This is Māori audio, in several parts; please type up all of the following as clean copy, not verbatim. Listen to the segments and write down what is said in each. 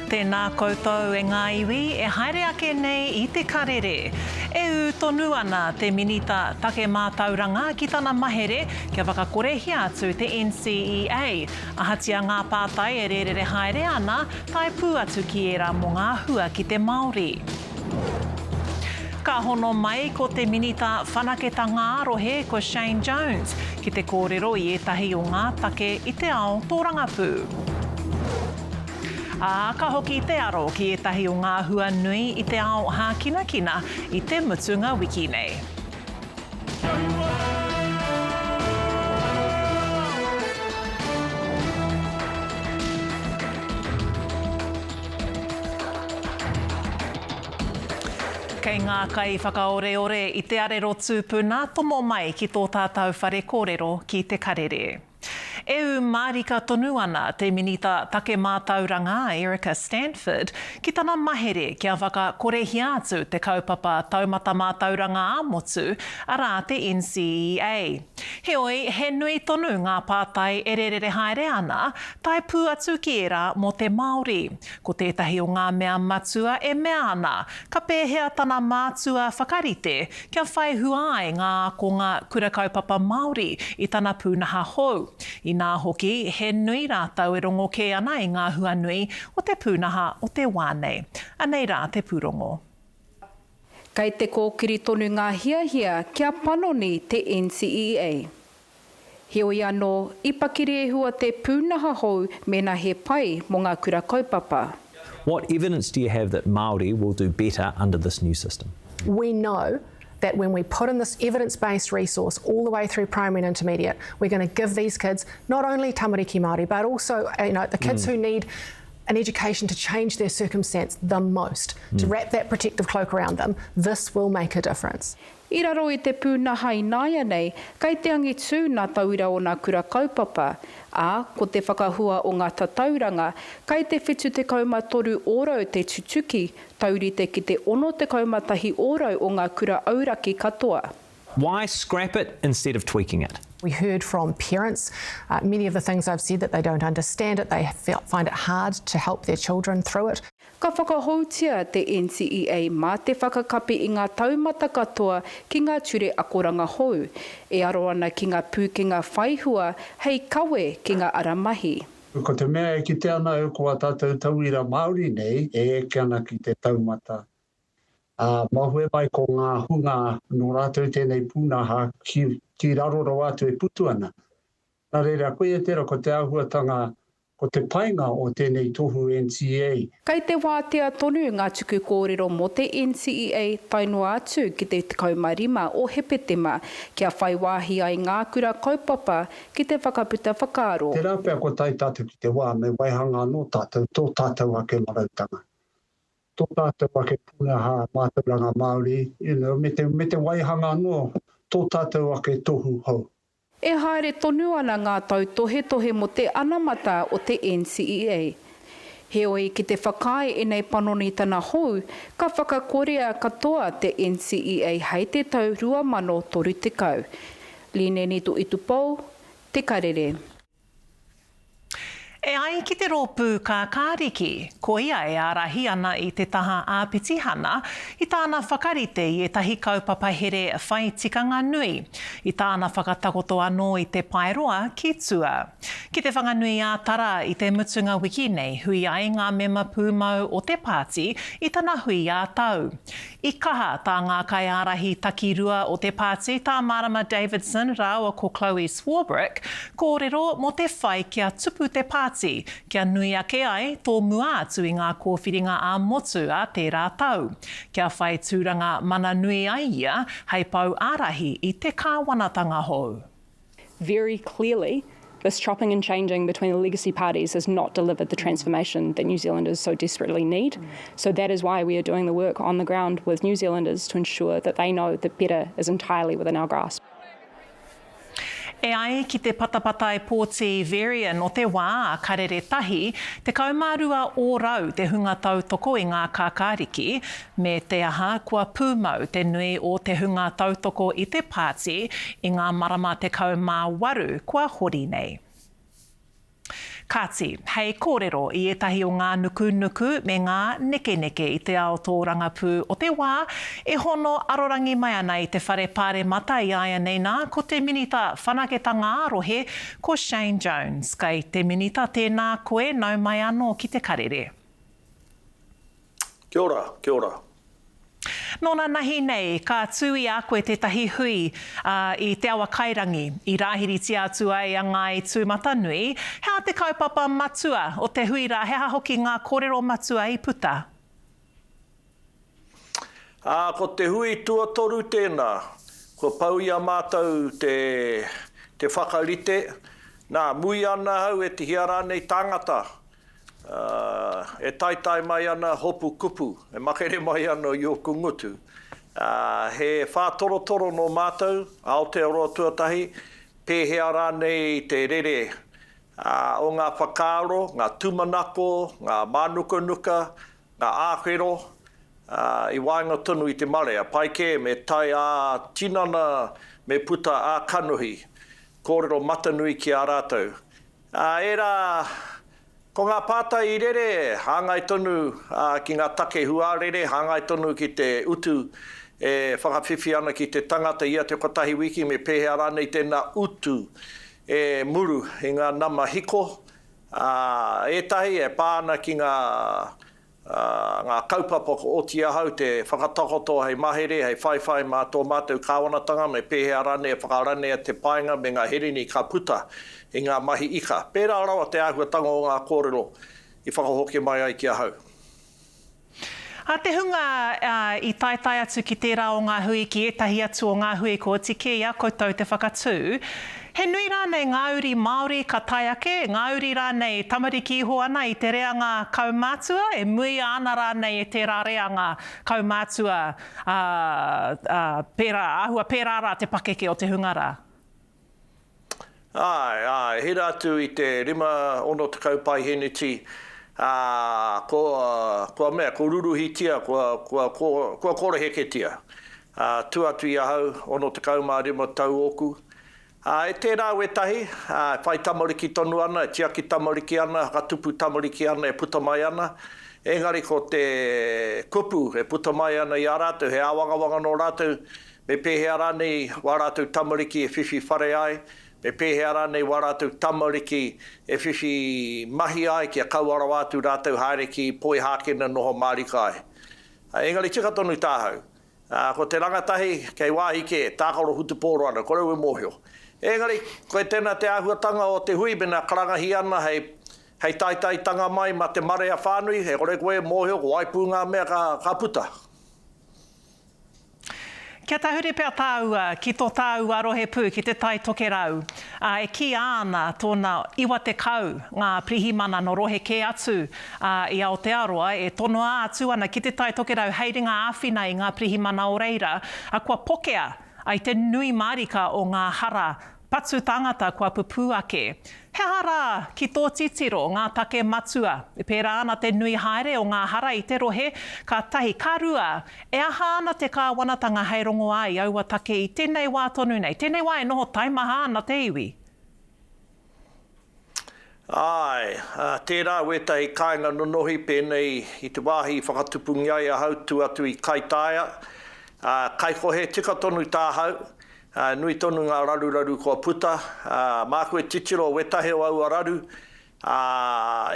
Tēnā koutou e ngā iwi, e haere ake nei I te karere. E tonu ana te minita take mātauranga ki tana mahere kia whakakorehia atu te NCEA. Ahatia ngā pātai e rerere haere ana, tai pū atu ki era mō ngā hua ki te Māori. Ka hono mai ko te minita whanaketa ngārohe ko Shane Jones ki te kōrero I etahi o ngā take I te ao tōrangapū. Ka hoki te aro ki etahi o ngā hua nui I te ao hākinakina I te mutunga wiki nei. Kei ngā kai whakaore-ore I te arero tūpuna tomo mai ki tō tātou whare kōrero ki te karere. Marika tonu ana te minita take mātauranga Erica Stanford ki tana mahere kia whakakorehia atu te kaupapa taumata mātauranga ā-motu ara te NCEA. Heoi, he nui tonu ngā pātai e rerere haere ana, tai pū atu ki era mō te Māori. Ko tētahi o ngā mea matua e mea ana, ka pēhea tana mātua whakarite kia whai hua ai ngā konga kura kaupapa Māori I tana pūnaha hou. I nā hoki, he nui rātau e rongo ke ana I ngā hua nui o te pūnaha o te wānei. Anei rā te pūrongo. Kei te kōkiri tonu ngā hiahia kia panoni te NCEA. Heoi anō, I pakiri e hua te pūnaha hou mena he pai mō ngā kura kaupapa. What evidence do you have that Māori will do better under this new system? We know that when we put in this evidence-based resource all the way through primary and intermediate, we're going to give these kids not only tamariki Māori, but also the kids who need an education to change their circumstance the most, to wrap that protective cloak around them. This will make a difference. I raro I te pūnaha I nāia nei, kei te angi tū nā tauira o ngā kura kaupapa, ko te whakahua o ngā tatauranga, kei te whetū te kaumatoru ōrau te tutuki, taurite ki te ono te kaumatahi ōrau o ngā kura auraki katoa. Why scrap it instead of tweaking it? We heard from parents, many of the things I've said that they don't understand it, they find it hard to help their children through it. Ka whakahautia te NCEA mā te whakakapi I ngā taumata katoa ki ngā ture akoranga hou, e aro ana ki ngā pūkenga whaihua hei kawe ki ngā aramahi. Ko te mea e ki te ana e kua tātou tauira Māori nei, e eke ana ki te taumata. Mahue mai ko ngā hunga no rātou tēnei pūnaha ki raroro atu e putu ana. Nā reira, koe e tera ko te āhuatanga, ko te painga o tēnei tohu NCEA. Kei te wātea tonu ngā tuku kōrero mō te NCEA tainua atu ki te kaumarima o hepetema kia whai wāhi ai ngā kura kaupapa ki te whakaputa whakaaro. Te rāpea ko tai tātou ki te wā me waihanga no tātou, tō tātou ake marautanga. Tō tātou ake pūnaha mātauranga Māori, me te waihanga no, tō tātou ake tohu hou. E haere tonu ana ngā tau tohe mo te anamata o te NCEA. Heoi ki te whakai e nei panoni tana hou, ka whakakorea katoa te NCEA hei te tau 2030. Lineni tu itupou, te karere. E ai ki te rōpū ka kāriki, ko ia e ārahi ana I te taha āpitihana I tāna whakarite I etahi kaupapa here whai tikanga nui, I tāna whakatakoto anō I te paeroa ki tua. Ki te whanganui ātara I te mutunga wiki nei, hui ai ngā mema pūmau o te pāti I tana hui ātau. I kaha tā ngā kai ārahi takirua o te pāti tā Marama Davidson rāua ko Chloe Swarbrick, kōrero mo te whai kia tupu te pāti kia nui ake ai tō mua atu I ngā kōwhiringa ā-motu a te rātau. Kia whai tūranga mana nui ai ia hei pau ārahi I te kāwanatanga hou. Very clearly, this chopping and changing between the legacy parties has not delivered the transformation that New Zealanders so desperately need. So that is why we are doing the work on the ground with New Zealanders to ensure that they know that better is entirely within our grasp. E ai ki te patapata e Pōti Varian o te wā karere tahi, te kaumārua ōrau te hunga tautoko I ngā kākāriki, me te aha kua pūmau te nui o te hunga tautoko I te pāti I ngā marama te kaumāwaru kua hori nei. Kāti, hei kōrero i etahi o ngā nuku me ngā neke i te ao tō rangapū o te wā, e hono arorangi mai ana i te whare pāre mata i aia nei nā, ko te minita whanaketanga arohe, ko Shane Jones. Kai te minita tēnā koe nau mai anō ki te karere. Kia ora, kia ora. Nōna nahi nei, ka tūi a koe te tahi hui i te awa kairangi, i rāhiriti atu ai a ngā i tūmata nui. Hea te kaupapa matua o te hui rā, hea hoki ngā kōrero matua i puta? Ko te hui tuatoru tēnā, ko pau ia mātou te whakarite, nā mui ana hau e te hiara nei tāngata. E taitai mai ana hopu kupu, e makere mai ana i o kungutu. He whātorotoro no mātou, Aotearoa tuatahi, pēhea rānei te rere o ngā whakaaro, ngā tumanako, ngā mānukanuka, ngā āwhero, i wainga tonu i te marea. Paike me tai a tinana me puta a kanuhi, kōrero matanui ki a rātou. Ko ngā pātai i rere, hāngai tonu ki ngā take huarere, hāngai tonu ki te utu e whakawhiwhi ana ki te tangata ia te kotahi wiki me pēhea rānei tēnā utu e muru i ngā nama hiko. Etahi e pāna ki ngā kaupapa o tia hau te whakatakoto hei mahere, hei whaiwhai mā tō mātou kāwanatanga me pēhea rānei e whakaranea te painga me ngā herini ka puta i ngā mahi ika. Pērā rawa te āhuatanga o ngā kōrero i whakahoke mai ai ki a hau. Te hunga i taitai atu ki tērā o ngā hui ki etahi atu o ngā hui ko tike ia koutou te whakatū. He nui rānei ngā uri Māori ka tai ake, ngā uri rānei tamariki iho ana i te reanga kaumātua, e mui ana rānei e te reanga kaumātua ahua pērā rā te pakeke o te hungara. Ai, he rātu i te rima ono te kaupai heneti, ko mea, ko ruruhitia, ko koreheketia. Tuatu i ahau, ono te kaumā rima tau oku. E tērā wetahi, whai tamariki tonu ana, e tiaki tamariki ana, katupu tamariki ana, e puta mai ana. Engari ko te kupu, e puta mai ana i a rātou, he awangawanga no rātou, me pēhea rānei wā rātou tamariki e whiwhi whare ai, me pēhea rānei wā rātou tamariki e whiwhi mahi ai ki a kauara wātu rātou haere ki poi hākena noho marika ai. Engari tika tonu tāhau. Ko te rangatahi, kei wāhi ke, tākaro hutupōro ana, kore ue mōhio. Engari, koe tēnā te āhuatanga o te hui, bena karangahi ana hei taitaitanga mai ma te marea whānui, he kore koe mōhio, ko waipu ngā mea ka puta. Kia tahure pia tāua ki tō tāu arohe pū ki te tai toke rau. E ki āna tōna iwa te kau ngā prihimana no rohe ke atu i Aotearoa e tono atu ana ki te tai toke rau heiringa āwhina i ngā prihimana o reira a kua pokea ai te nui marika o ngā hara patu tangata kua pupu ake. He hara ki tō titiro ngā take matua. E pērā ana te nui haere o ngā hara i te rohe, ka tahi karua. E aha ana te kāwanatanga hei rongo ai aua take i tēnei wā tonu nei. Tēnei wā e noho taimaha ana te iwi. Ai, tērā wetahi kāinga no nohi pēnei i te wāhi whakatupungi ai a hautu atu i Kaitaia. Kai kohe tika tonu tāhau. Nui tonu ngā raru kua puta, māku e titiro wetahe o au a raru,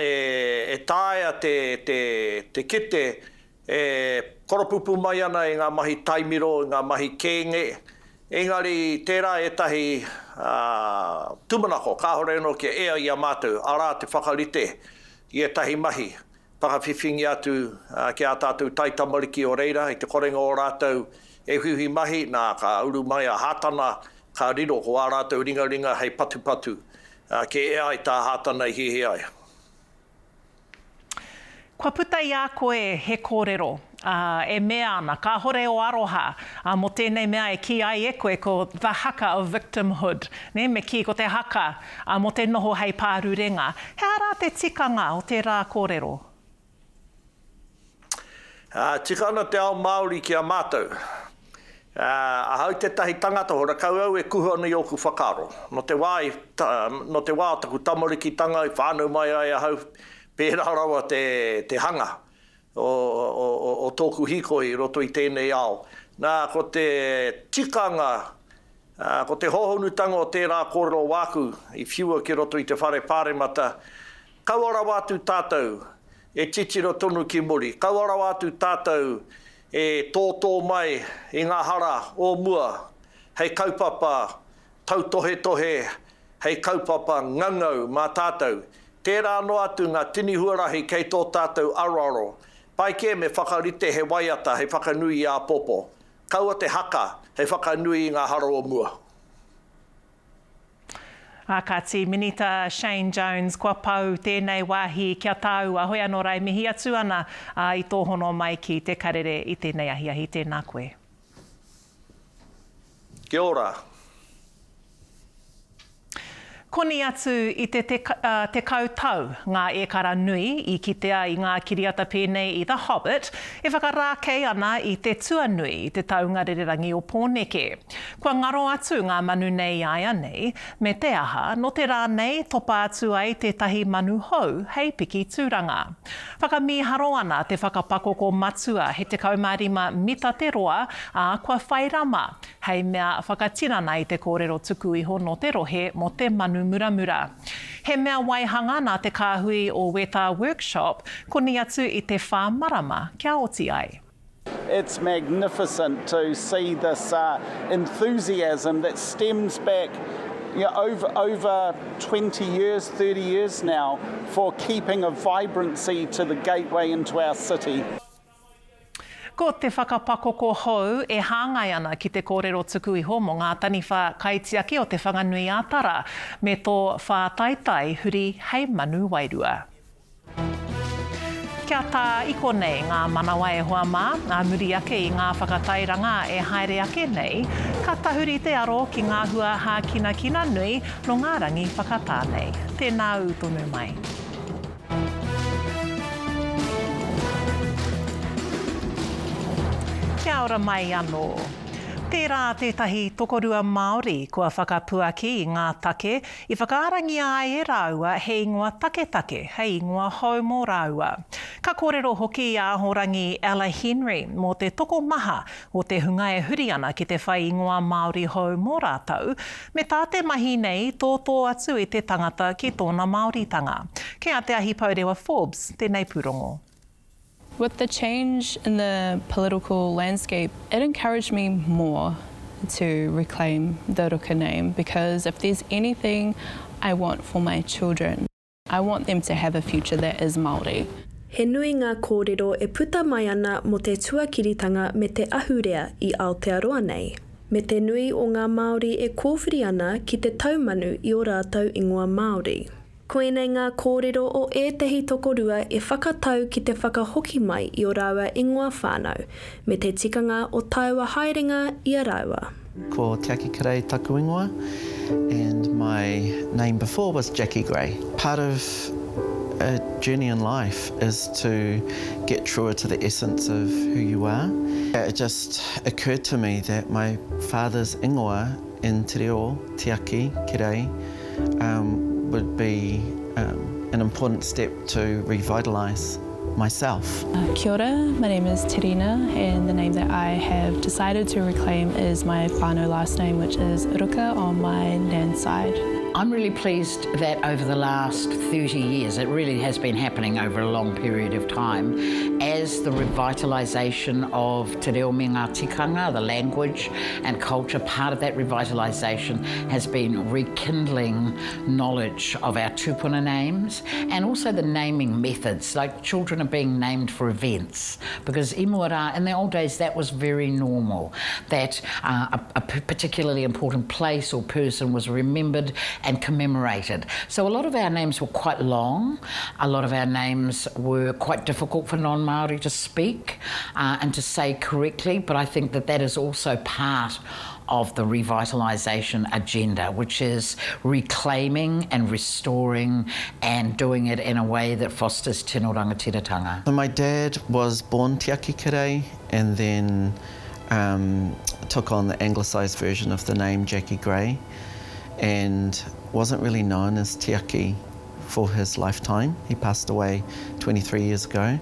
e tāia te kite, e koropupu mai ana i ngā mahi taimiro, i ngā mahi kēnge, engari tērā etahi tumanako, kāhore no ki ea i a mātou, arā te whakarite i etahi mahi, whakawhiwhingi atu ki a tātou taitamariki o reira, i te korenga o rātou, e huhi mahi nā ka uru mai a hātana ka riro ko ā rātou ringa hei patu ke ea i tā hātana i hihi ai. Kua puta i a koe he kōrero, e mea ana, ka hore o aroha, mo tēnei mea e ki ai e koe ko the haka of victimhood, me ki ko te haka mo te noho hei pārurenga. He ara te tikanga o te rā kōrero? Tikana te ao Māori ki a mātou. Ahau te tahi tangata hora kau au e kuhu ana i oku whakaro. No te wā taku tamariki tanga i whānau mai ai ahau pērā rawa te hanga o tōku hikoi roto i tēnei ao. Nā, ko te tikanga, ko te hohonutanga o tērā kōrero wāku i whiua ki roto i te whare pāremata, kauara wātu tātou e titiro tonu ki muri. Kauara wātu tātou e tōtō mai i ngā hara o mua, hei kaupapa tautohe, hei kaupapa ngangau mā tātou. Tērā no atu ngā tini huarahi kei tō tātou araro. Pai ke me whakarite he waiata, hei whakanui a popo. Kaua te haka, hei whakanui i ngā hara o mua. Akati Minita Shane Jones, kua pau tēnei wāhi kia tāu a hoi anō rai mihi atu ana i tō hono mai ki te karere i tēnei ahi tēnā koe. Kia ora. Koni atu i te kautau ngā ekara nui i kitea i ngā kiriata pēnei i The Hobbit, e whakarākei ana i te tuanui i te taunga rererangi o Pōneke. Kua ngaro atu ngā manu nei aia nei, me te aha, no te rā nei topa atu ai te tahi manu hou hei piki tūranga. Whakamiharo ana te whakapakoko matua he te kaumārima mita te roa a kua whairama, hei mea whakatirana i te kōrero tuku iho no te rohe mo te manu muramura. He mea waihanga nā te kāhui o Weta Workshop, koni atu i te whāmarama kia oti ai. It's magnificent to see this enthusiasm that stems back over 20 years, 30 years now for keeping a vibrancy to the gateway into our city. Ko te whakapakoko hou e hāngai ana ki te kōrero tuku iho mo ngā taniwha kaitiaki o te whanganui ātara me tō whātaitai huri hei manu wairua. Kia tā iko nei ngā manawa e hoa mā, ngā muri ake i ngā whakatairanga e haere ake nei, ka tahuri te aro ki ngā hua hā kina nui no ngā rangi whakatā nei. Tēnā u tonu mai. Kia ora mai anō. Tērā tētahi tokorua Māori kua whakapuaki i ngā take i whakaarangi ai e rāua he ingoa take, hei ingoa hou mō rāua. Ka kōrero hoki i āhorangi Ella Henry mō te toko maha o te hunga e huri ana ki te whai ingoa Māori hou mō rātau, me tā te mahi nei tōtō atu i te tangata ki tōna Māoritanga. Kia te ahi paurewa Forbes, tēnei pūrongo. With the change in the political landscape, it encouraged me more to reclaim the Ruka name, because if there's anything I want for my children, I want them to have a future that is Māori. He nui ngā kōrero e puta mai ana mo te tuakiritanga me te ahurea i Aotearoa nei. Me te nui o ngā Māori e kōwhiri ana ki te taumanu i o rātou ingoa Māori. Koenei ngā kōrero o ētahi tokorua e whakatau ki te whakahoki mai i o rāua ingoa whānau, me te tikanga o taiwa haerenga i a rāua. Ko Te Aki Kirei taku ingoa, and my name before was Jackie Gray. Part of a journey in life is to get truer to the essence of who you are. It just occurred to me that my father's ingoa in Te Reo, Te Aki Kirei, would be an important step to revitalise myself. Kia ora, my name is Terina, and the name that I have decided to reclaim is my whānau last name, which is Ruka on my nan's side. I'm really pleased that over the last 30 years, it really has been happening over a long period of time, as the revitalisation of Te Reo me ngā tikanga, the language and culture, part of that revitalisation has been rekindling knowledge of our tupuna names and also the naming methods, like children are being named for events, because i mua rā, in the old days that was very normal, that a particularly important place or person was remembered and commemorated. So a lot of our names were quite long, a lot of our names were quite difficult for non-Māori to speak and to say correctly, but I think that that is also part of the revitalisation agenda, which is reclaiming and restoring and doing it in a way that fosters tino rangatiratanga. So my dad was born Te Aki Kirei, and then took on the anglicised version of the name Jackie Gray and wasn't really known as Tiaki for his lifetime. He passed away 23 years ago.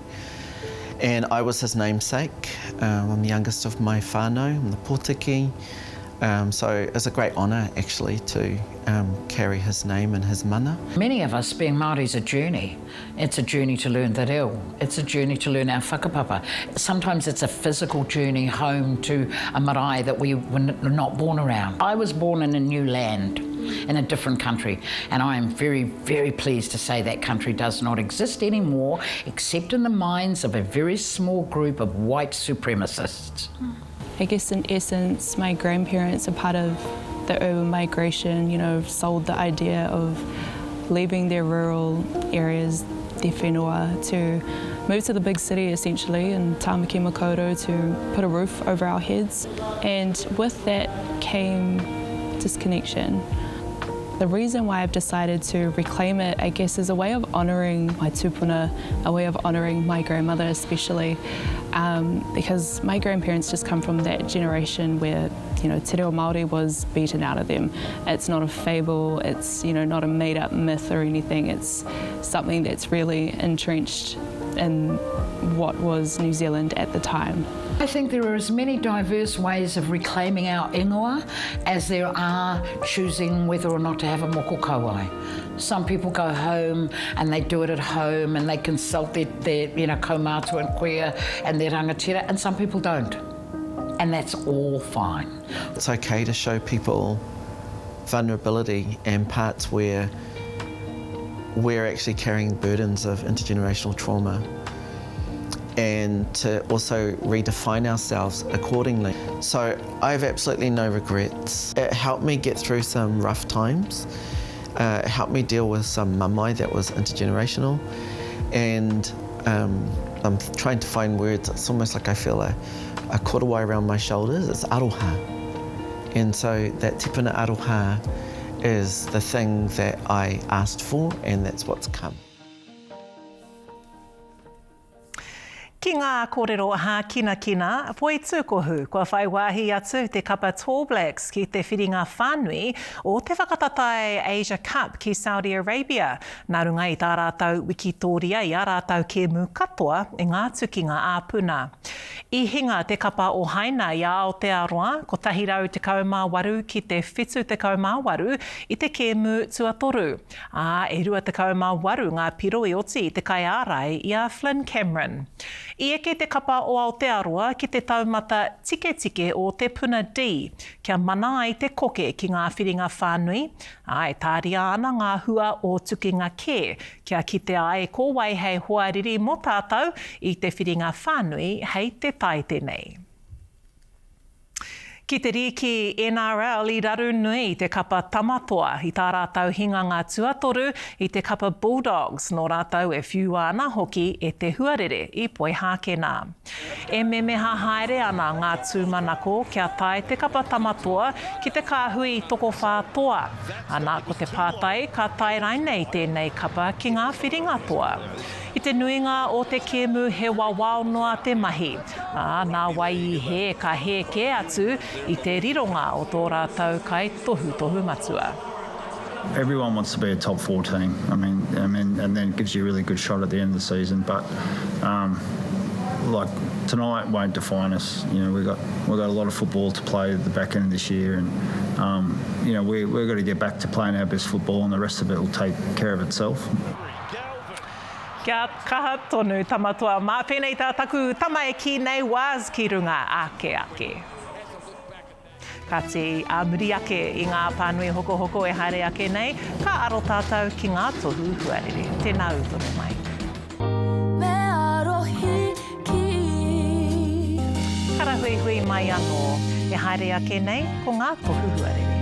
And I was his namesake. I'm the youngest of my whānau, I'm the pōtiki. So it's a great honour actually to carry his name and his mana. Many of us being Māori is a journey. It's a journey to learn te reo. It's a journey to learn our whakapapa. Sometimes it's a physical journey home to a marae that we were not born around. I was born in a new land, in a different country, and I am very, very pleased to say that country does not exist anymore, except in the minds of a very small group of white supremacists. I guess in essence, my grandparents are part of the urban migration, you know, sold the idea of leaving their rural areas, their whenua, to move to the big city essentially in Tāmaki Makaurau to put a roof over our heads. And with that came disconnection. The reason why I've decided to reclaim it, I guess, is a way of honouring my tupuna, a way of honouring my grandmother especially, because my grandparents just come from that generation where, you know, te reo Māori was beaten out of them. It's not a fable, it's, you know, not a made-up myth or anything, it's something that's really entrenched in what was New Zealand at the time. I think there are as many diverse ways of reclaiming our ingoa as there are choosing whether or not to have a moko kauai. Some people go home and they do it at home and they consult their you know, kaumātua and queer and their rangatira, and some people don't. And that's all fine. It's okay to show people vulnerability and parts where we're actually carrying burdens of intergenerational trauma, and to also redefine ourselves accordingly. So I have absolutely no regrets. It helped me get through some rough times. It helped me deal with some mamai that was intergenerational. And I'm trying to find words. It's almost like I feel a korowai around my shoulders. It's aroha. And so that tipuna aroha is the thing that I asked for, and that's what's come. Ki ngā kōrero aha kina, poi tūkohu, kua whai wāhi atu te kapa Tall Blacks ki te whiringa whānui o te whakatatai Asia Cup ki Saudi Arabia. Nā runga i tā rātau wikitoria i ā rātau kēmu katoa i ngā tukinga āpuna. I hinga te kapa o Haina i Aotearoa, ko tahirau te kaumāwaru ki te whetū te kaumāwaru i te kēmu tuatoru. E rua te kaumāwaru ngā piro i oti i te kai ārai i a Flynn Cameron. I eke te kapa o Aotearoa ki te taumata tike o te puna D, kia mana ai te koke ki ngā whiringa whānui, e tāria ana ngā hua o tukinga kē, kia kite ai ko wai hei hoariri mo tātou i te whiringa whānui hei te taite nei. Ki te riki NRL i raru nui te kapa tamatoa i tā rātau hinganga tuatoru i te kapa Bulldogs, nō rātau e whiua ana hoki e te huarere i poi hākena. E memeha haere ana ngā tūmanako kia tae te kapa tamatoa ki te kāhui toko whātoa. Anā ko te pātai ka tae rainei tēnei kapa ki ngā whiringa toa. I te nuinga o te kēmu he wawao noa te mahi. Nā wai I he ka he ke atu I te rironga o tō rātau kai tohu matua. Everyone wants to be a top 4 team. I mean, and then it gives you a really good shot at the end of the season. But like tonight won't define us. You know, we've got a lot of football to play at the back end of this year, and you know, we've got to get back to playing our best football, and the rest of it will take care of itself. Kia kaha tonu tamatua. Mā pēnei tā taku tamae ki nei waz ki runga ake. Ka te muri ake I ngā pānui hoko e haere ake nei, ka aro tātou ki ngā tohu huarere. Tēnā utono mai. Me arohi ki. Karahui mai anō e haere ake nei ko ngā tohu huarere.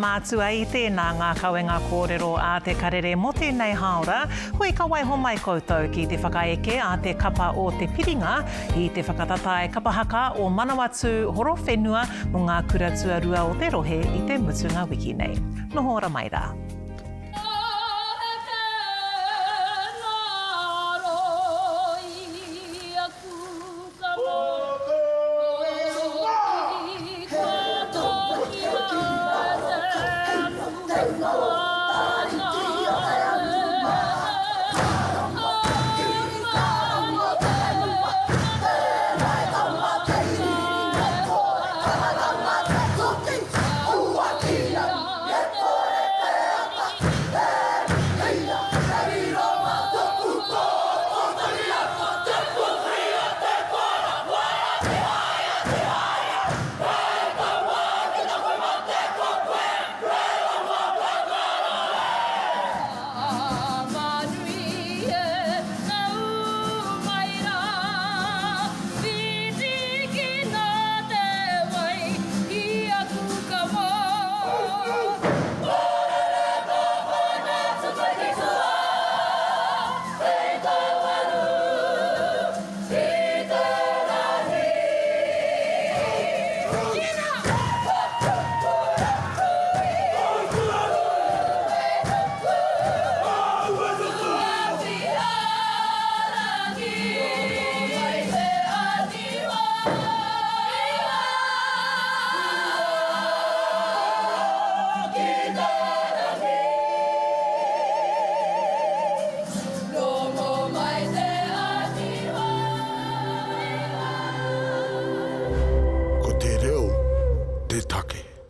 mātua i tēnā ngā kauenga kōrero a te karere mo tēnei haora. Hui ka waiho mai koutou ki te whakaeke a te kapa o te piringa i te whakatata e kapahaka o Manawatu horo whenua mo ngā kura tuarua o te rohe i te mutunga wiki nei. Noho ora mai rā. Ko te reo, te take.